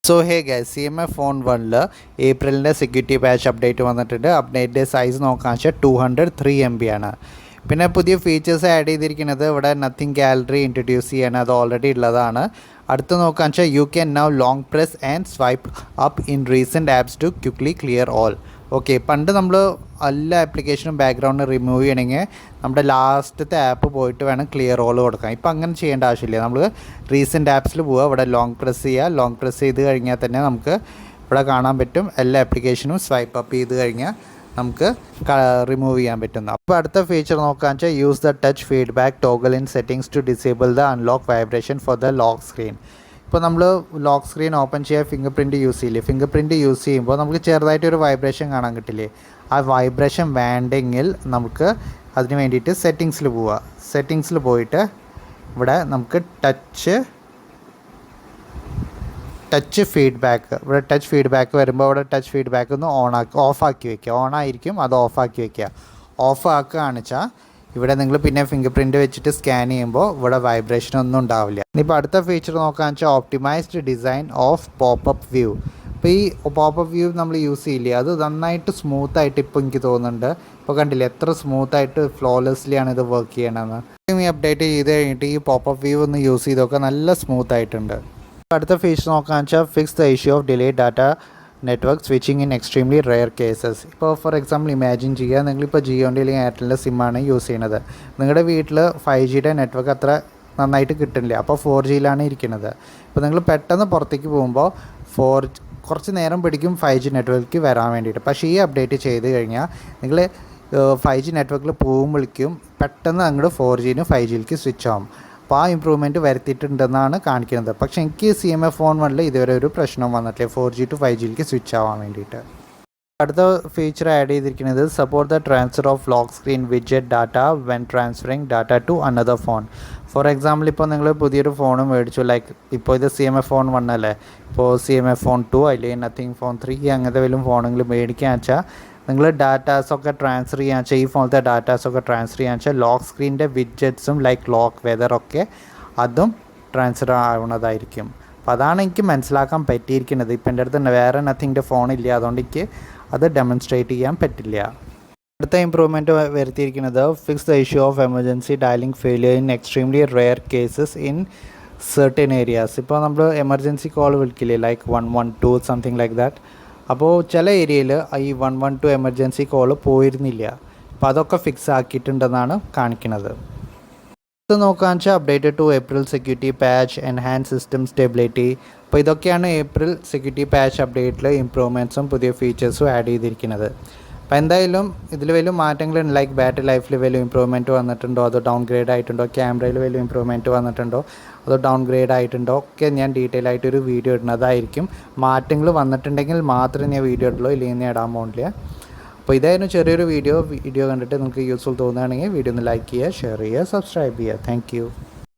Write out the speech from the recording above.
So hey guys CMF phone 1 ഏപ്രിലിൻ്റെ security patch update വന്നിട്ടുണ്ട്. അപ്ഡേറ്റിൻ്റെ സൈസ് നോക്കാൻ വെച്ചാൽ 203 MB ആണ്. പിന്നെ പുതിയ ഫീച്ചേഴ്സ് ആഡ് ചെയ്തിരിക്കുന്നത് ഇവിടെ നത്തിങ് ഗാലറി ഇൻട്രൊഡ്യൂസ് ചെയ്യണം, അത് ഓൾറെഡി ഉള്ളതാണ്. അടുത്ത് നോക്കാൻ വെച്ചാൽ you can now long press and swipe up in recent apps to quickly clear all. Okay, പണ്ട് നമ്മൾ എല്ലാ ആപ്ലിക്കേഷനും ബാക്ക്ഗ്രൗണ്ട് റിമൂവ് ചെയ്യണമെങ്കിൽ നമ്മുടെ ലാസ്റ്റത്തെ ആപ്പ് പോയിട്ട് വേണം ക്ലിയർ ഓൾ കൊടുക്കാൻ. ഇപ്പം അങ്ങനെ ചെയ്യേണ്ട ആവശ്യമില്ല. നമ്മൾ റീസെൻറ്റ് ആപ്സിൽ പോവുക, ഇവിടെ ലോങ് പ്രസ് ചെയ്യുക. ലോങ് പ്രസ് ചെയ്ത് കഴിഞ്ഞാൽ തന്നെ നമുക്ക് ഇവിടെ കാണാൻ പറ്റും എല്ലാ ആപ്ലിക്കേഷനും സ്വൈപ്പ് അപ്പ് ചെയ്ത് കഴിഞ്ഞാൽ നമുക്ക് റിമൂവ് ചെയ്യാൻ പറ്റുന്നു. അപ്പോൾ അടുത്ത ഫീച്ചർ നോക്കാൻ വെച്ചാൽ use the touch feedback toggle in settings to disable the unlock vibration for the lock screen. ഇപ്പോൾ നമ്മൾ ലോക്ക് സ്ക്രീൻ ഓപ്പൺ ചെയ്യാൻ ഫിംഗർ പ്രിൻറ്റ് യൂസ് ചെയ്യില്ലേ, ഫിംഗർ പ്രിൻറ്റ് യൂസ് ചെയ്യുമ്പോൾ നമുക്ക് ചെറുതായിട്ടൊരു വൈബ്രേഷൻ കാണാൻ കിട്ടില്ലേ. ആ വൈബ്രേഷൻ വേണ്ടെങ്കിൽ നമുക്ക് അതിന് വേണ്ടിയിട്ട് സെറ്റിങ്സിൽ പോവുക. സെറ്റിങ്സിൽ പോയിട്ട് ഇവിടെ നമുക്ക് ടച്ച് ഫീഡ്ബാക്ക്, ഇവിടെ ടച്ച് ഫീഡ്ബാക്ക് വരുമ്പോൾ ഇവിടെ ടച്ച് ഫീഡ്ബാക്ക് ഒന്ന് ഓഫാക്കി വയ്ക്കുക. ഓണായിരിക്കും, അത് ഓഫാക്കി വയ്ക്കുക. ഓഫ് ആക്കുകയാണെന്ന് വെച്ചാൽ ഇവിടെ നിങ്ങൾ പിന്നെ ഫിംഗർ പ്രിൻറ്റ് വെച്ചിട്ട് സ്കാൻ ചെയ്യുമ്പോൾ ഇവിടെ വൈബ്രേഷൻ ഒന്നും ഉണ്ടാവില്ല. ഇനിയിപ്പോൾ അടുത്ത ഫീച്ചർ നോക്കുകയെന്ന് വെച്ചാൽ optimised design of popup view. ഇപ്പോൾ ഈ പോപ്പപ്പ് വ്യൂ നമ്മൾ യൂസ് ചെയ്യില്ലേ, അത് നന്നായിട്ട് സ്മൂത്തായിട്ട് ഇപ്പോൾ എനിക്ക് തോന്നുന്നുണ്ട്. ഇപ്പോൾ കണ്ടില്ലേ എത്ര സ്മൂത്തായിട്ട് ഫ്ലോലെസ്ലിയാണ് ഇത് വർക്ക് ചെയ്യണമെന്ന്. ഈ അപ്ഡേറ്റ് ചെയ്ത് കഴിഞ്ഞിട്ട് ഈ പോപ്പപ്പ് വ്യൂ ഒന്ന് യൂസ് ചെയ്ത് നോക്കുക, നല്ല സ്മൂത്തായിട്ടുണ്ട്. അടുത്ത ഫീച്ചർ നോക്കുകയെന്ന് വെച്ചാൽ fix the issue of delay data network switching in extremely rare cases. ഇപ്പോൾ ഫോർ എക്സാമ്പിൾ ഇമാജിൻ ചെയ്യുക, നിങ്ങളിപ്പോൾ ജിയോൻ്റെ അല്ലെങ്കിൽ എയർടെലിൻ്റെ സിമ്മാണ് യൂസ് ചെയ്യുന്നത്. നിങ്ങളുടെ വീട്ടിൽ 5Gയുടെ നെറ്റ്വർക്ക് അത്ര നന്നായിട്ട് കിട്ടുന്നില്ല, അപ്പോൾ 4Gയിലാണ് ഇരിക്കുന്നത്. ഇപ്പോൾ നിങ്ങൾ പെട്ടെന്ന് പുറത്തേക്ക് പോകുമ്പോൾ കുറച്ച് നേരം പിടിക്കും 5G നെറ്റ്വർക്ക് വരാൻ വേണ്ടിയിട്ട്. പക്ഷേ ഈ അപ്ഡേറ്റ് ചെയ്ത് കഴിഞ്ഞാൽ നിങ്ങൾ 5G നെറ്റ്വർക്കിൽ പോകുമ്പോഴേക്കും പെട്ടെന്ന് അങ്ങോട്ട് 4Gന്ന് 5Gയിലേക്ക് സ്വിച്ച് ആവും. അപ്പോൾ ആ ഇമ്പ്രൂവ്മെൻറ്റ് വരുത്തിയിട്ടുണ്ടെന്നാണ് കാണിക്കുന്നത്. പക്ഷേ എനിക്ക് CMF ഫോൺ 1 ഇതുവരെ ഒരു പ്രശ്നം വന്നിട്ടില്ല 4G to 5Gയിലേക്ക് സ്വിച്ച് ആവാൻ വേണ്ടിയിട്ട്. അടുത്ത ഫീച്ചർ ആഡ് ചെയ്തിരിക്കുന്നത് support the transfer of lock screen widget data when transferring data to another phone. For example ഇപ്പോൾ നിങ്ങൾ പുതിയൊരു ഫോൺ മേടിച്ചു, ലൈക്ക് ഇപ്പോൾ ഇത് CMF ഫോൺ 1 അല്ലേ, ഇപ്പോൾ CMF ഫോൺ 2 അല്ലെങ്കിൽ നത്തിങ് ഫോൺ 3 അങ്ങനത്തെ വല്ല ഫോണെങ്കിൽ മേടിക്കുക വെച്ചാൽ നിങ്ങൾ ഡാറ്റാസൊക്കെ ട്രാൻസ്ഫർ ചെയ്യാൻ വെച്ചാൽ ഈ ഫോണത്തെ ഡാറ്റാസൊക്കെ ട്രാൻസ്ഫർ ചെയ്യാൻ വെച്ചാൽ ലോക്ക് സ്ക്രീനിൻ്റെ വിഡ്ജറ്റ്സും ലൈക്ക് ലോക്ക് വെതറൊക്കെ അതും ട്രാൻസ്ഫർ ആവുന്നതായിരിക്കും. അപ്പോൾ അതാണ് എനിക്ക് മനസ്സിലാക്കാൻ പറ്റിയിരിക്കുന്നത്. ഇപ്പം എൻ്റെ അടുത്ത് വേറെ നത്തിങ്ങിൻ്റെ ഫോണില്ല, അതുകൊണ്ട് എനിക്ക് അത് ഡെമോൺസ്ട്രേറ്റ് ചെയ്യാൻ പറ്റില്ല. അടുത്ത ഇമ്പ്രൂവ്മെൻറ്റ് വരുത്തിയിരിക്കുന്നത് fix the issue of emergency dialling failure in extremely rare cases in certain areas. ഇപ്പോൾ നമ്മൾ എമർജൻസി കോൾ വിളിക്കില്ലേ, ലൈക്ക് 112 സംതിങ് ലൈക്ക് ദാറ്റ്. അപ്പോൾ ചില ഏരിയയിൽ ഈ 112 എമർജൻസി കോൾ പോയിരുന്നില്ല. അപ്പോൾ അതൊക്കെ ഫിക്സ് ആക്കിയിട്ടുണ്ടെന്നാണ് കാണിക്കുന്നത്. ഇത് നോക്കുകയെന്ന് വെച്ചാൽ updated to April security patch enhance system stability. അപ്പോൾ ഇതൊക്കെയാണ് ഏപ്രിൽ സെക്യൂരിറ്റി പാച്ച് അപ്ഡേറ്റിൽ ഇമ്പ്രൂവ്മെൻറ്റ്സും പുതിയ ഫീച്ചേഴ്സും ആഡ് ചെയ്തിരിക്കുന്നത്. അപ്പോൾ എന്തായാലും ഇതിൽ വലിയ മാറ്റങ്ങളുണ്ട്, ലൈക്ക് ബാറ്ററി ലൈഫിൽ വലിയ ഇമ്പ്രൂവ്മെൻറ്റ് വന്നിട്ടുണ്ടോ, അതോ ഡൗൺ ഗ്രേഡ് ആയിട്ടുണ്ടോ, ക്യാമറയിൽ വലിയ ഇമ്പ്രൂവ്മെൻറ്റ് വന്നിട്ടുണ്ടോ, അതോ ഡൗൺ ഗ്രേഡ് ആയിട്ടുണ്ടോ ഒക്കെ ഞാൻ ഡീറ്റെയിൽ ആയിട്ടൊരു വീഡിയോ ഇടുന്നതായിരിക്കും. മാറ്റങ്ങൾ വന്നിട്ടുണ്ടെങ്കിൽ മാത്രമേ ഞാൻ വീഡിയോ ഇടുള്ളൂ, ഇല്ലെങ്കിൽ ഞാൻ ഇടാൻ പോകില്ല. അപ്പോൾ ഇതായിരുന്നു ചെറിയൊരു വീഡിയോ കണ്ടിട്ട് നിങ്ങൾക്ക് യൂസ്ഫുൾ തോന്നുകയാണെങ്കിൽ വീഡിയോ ഒന്ന് ലൈക്ക് ചെയ്യുക, ഷെയർ ചെയ്യുക, സബ്സ്ക്രൈബ് ചെയ്യുക. താങ്ക്